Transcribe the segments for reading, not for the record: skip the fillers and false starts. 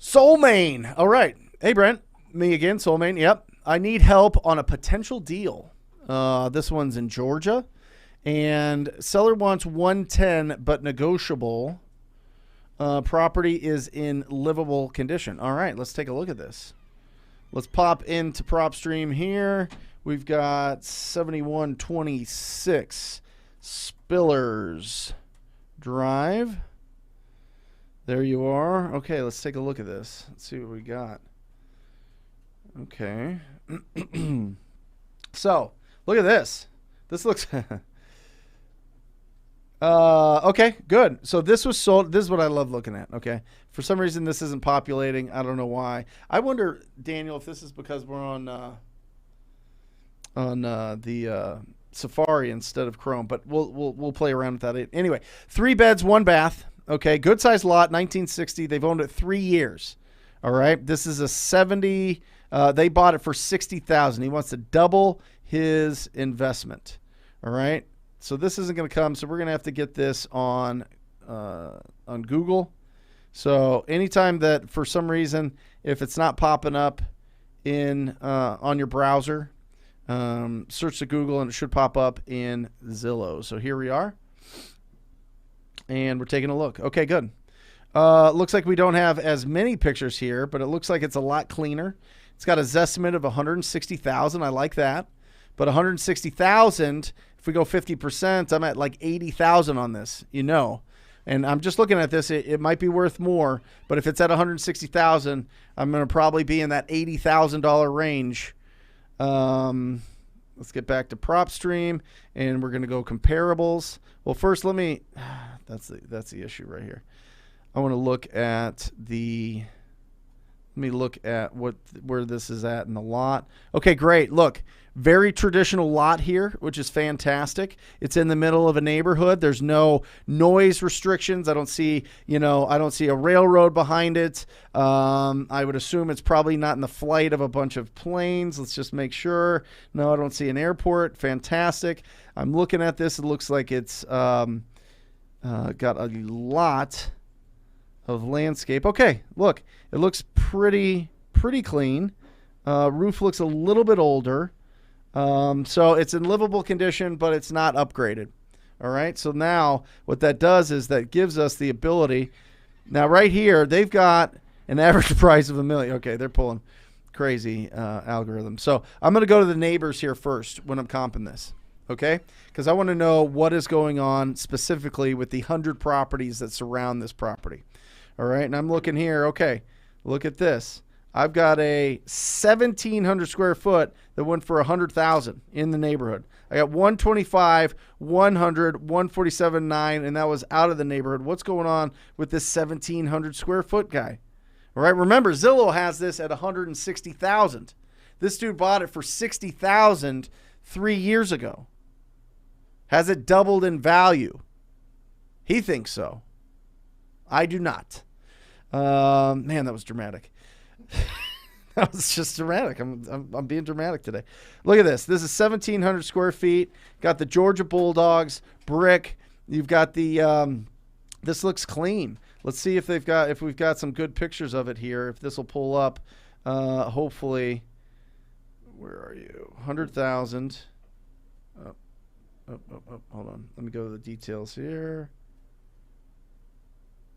Soulmane. All right. Hey, Brent. Me again, Soulmane. Yep. I need help on a potential deal. This one's in Georgia. And seller wants 110, but negotiable. Property is in livable condition. All right. Let's take a look at this. Let's pop into PropStream here. We've got 7126 Spillers Drive. There you are. Okay, let's take a look at this. Let's see what we got. Okay. So, look at this. This looks... okay, good. So this was sold. This is what I love looking at. Okay. For some reason, this isn't populating. I don't know why. I wonder, Daniel, if this is because we're on the Safari instead of Chrome, but we'll play around with that. Anyway, 3 beds, 1 bath. Okay. Good size lot, 1960. They've owned it 3 years. All right. This is a 70. They bought it for $60,000. He wants to double his investment. All right. So this isn't going to come. So we're going to have to get this on Google. So anytime that for some reason, if it's not popping up in on your browser, search the Google and it should pop up in Zillow. So here we are. And we're taking a look. Okay, good. Looks like we don't have as many pictures here, but it looks like it's a lot cleaner. It's got a Zestimate of $160,000. I like that. But $160,000, if we go 50%, I'm at like $80,000 on this, you know. And I'm just looking at this. It might be worth more, but if it's at $160,000, I'm going to probably be in that $80,000 range. Let's get back to PropStream, and we're going to go comparables. Well, first, let me. That's the issue right here. I want to look at the. Let me look at where this is at in the lot. Okay, great. Look, very traditional lot here, which is fantastic. It's in the middle of a neighborhood. There's no noise restrictions. I don't see a railroad behind it. I would assume it's probably not in the flight of a bunch of planes. Let's just make sure. No, I don't see an airport. Fantastic. I'm looking at this. It looks like it's got a lot of landscape. Okay, look, it looks pretty clean. Roof looks a little bit older. So it's in livable condition, but it's not upgraded. All right. So now what that does is that gives us the ability. Now right here, they've got an average price of $1 million. Okay. They're pulling crazy algorithm. So I'm going to go to the neighbors here first when I'm comping this. Okay. Because I want to know what is going on specifically with the 100 properties that surround this property. All right. And I'm looking here. Okay. Look at this. I've got a 1,700 square foot that went for $100,000 in the neighborhood. I got 125, 100, 147.9, and that was out of the neighborhood. What's going on with this 1,700 square foot guy? All right. Remember, Zillow has this at $160,000. This dude bought it for $60,000 3 years ago. Has it doubled in value? He thinks so. I do not. Man, that was dramatic. That was just dramatic. I'm being dramatic today. Look at this. This is 1,700 square feet. Got the Georgia Bulldogs, brick. You've got the. This looks clean. Let's see if we've got some good pictures of it here. If this will pull up, hopefully. Where are you? 100,000. Hold on. Let me go to the details here.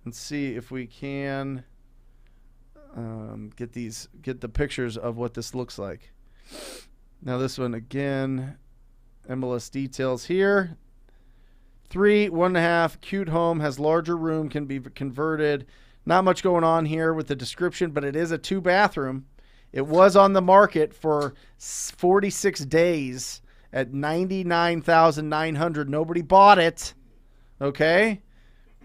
And see if we can get the pictures of what this looks like. Now this one again, MLS details here. 3, 1.5, cute home, has larger room, can be converted. Not much going on here with the description, but it is a 2-bathroom. It was on the market for 46 days at $99,900. Nobody bought it. Okay.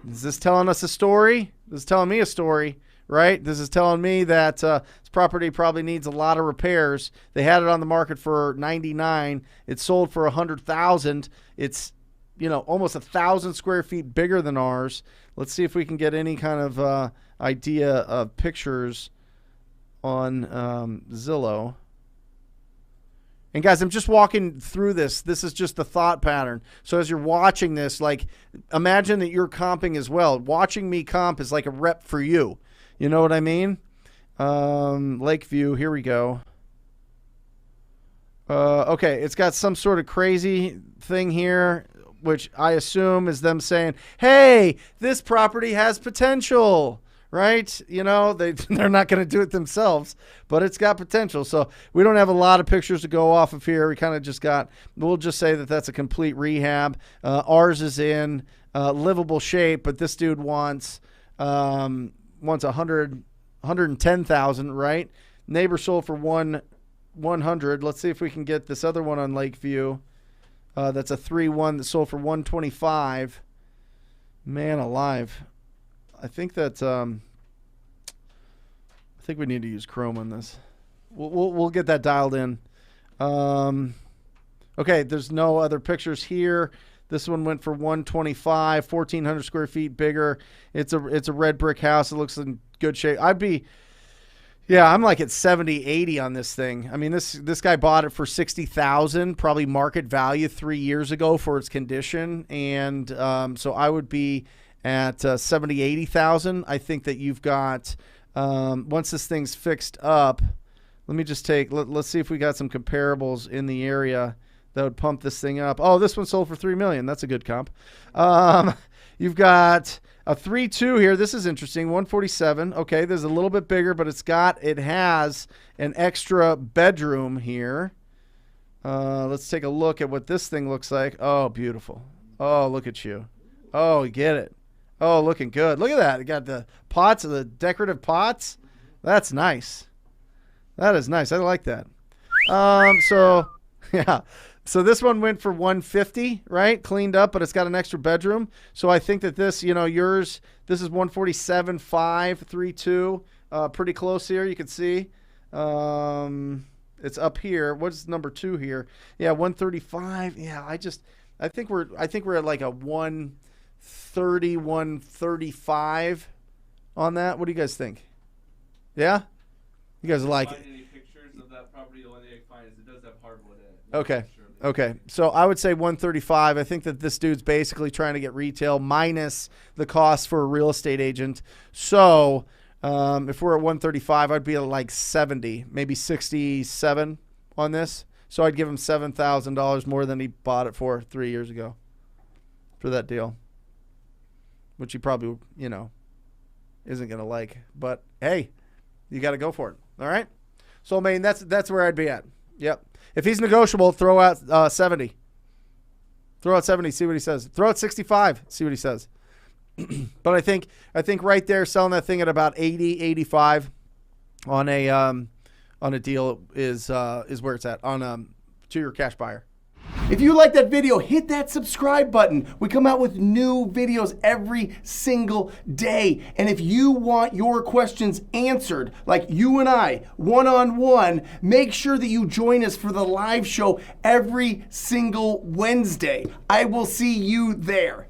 Is this telling us a story? This is telling me a story, right? This is telling me that this property probably needs a lot of repairs. They had it on the market for $99,000. It sold for $100,000. It's, almost 1,000 square feet bigger than ours. Let's see if we can get any kind of idea of pictures on Zillow. And guys, I'm just walking through this. This is just the thought pattern. So as you're watching this, like, imagine that you're comping as well. Watching me comp is like a rep for you. You know what I mean? Lakeview, here we go. Okay, it's got some sort of crazy thing here, which I assume is them saying, hey, this property has potential, right? You know, they're not going to do it themselves, but it's got potential. So we don't have a lot of pictures to go off of here. We kind of just we'll just say that that's a complete rehab. Ours is in livable shape, but this dude wants 110,000, right? Neighbor sold for 100. Let's see if we can get this other one on Lakeview. That's a 3-1 that sold for 125. Man alive. I think that I think we need to use Chrome on this. We'll get that dialed in. Okay, there's no other pictures here. This one went for 125, 1,400 square feet bigger. It's a red brick house. It looks in good shape. I'm like at 70, 80 on this thing. I mean, this guy bought it for 60,000, probably market value 3 years ago for its condition. And so I would be at 70, 80,000. I think that you've got, once this thing's fixed up, let me just let's see if we got some comparables in the area that would pump this thing up. Oh, this one sold for $3 million. That's a good comp. You've got a 3-2 here. This is interesting. 147. Okay, there's a little bit bigger, but it has an extra bedroom here. Let's take a look at what this thing looks like. Oh, beautiful. Oh, look at you. Oh, you get it. Oh, looking good. Look at that. It got the pots, the decorative pots. That's nice. That is nice. I like that. So yeah. So this one went for 150, right? Cleaned up, but it's got an extra bedroom. So I think that this, yours, this is 147.5, 3.2, pretty close here. You can see, it's up here. What's number 2 here? Yeah, 135. Yeah, I think we're at like a 130, 135 on that. What do you guys think? Yeah, you guys like it? Any pictures of that property? The only thing I can find is it does have hardwood in it. Okay. Okay, so I would say 135. I think that this dude's basically trying to get retail minus the cost for a real estate agent. So if we're at 135, I'd be at like 70, maybe 67 on this. So I'd give him $7,000 more than he bought it for 3 years ago for that deal, which he probably, isn't going to like. But, hey, you got to go for it. All right? So, I mean, that's where I'd be at. Yep. If he's negotiable, throw out 70. Throw out 70, see what he says. Throw out 65, see what he says. But I think right there, selling that thing at about 80, 85 on a deal is where it's at to your cash buyer. If you like that video, hit that subscribe button. We come out with new videos every single day. And if you want your questions answered, like you and I, one-on-one, make sure that you join us for the live show every single Wednesday. I will see you there.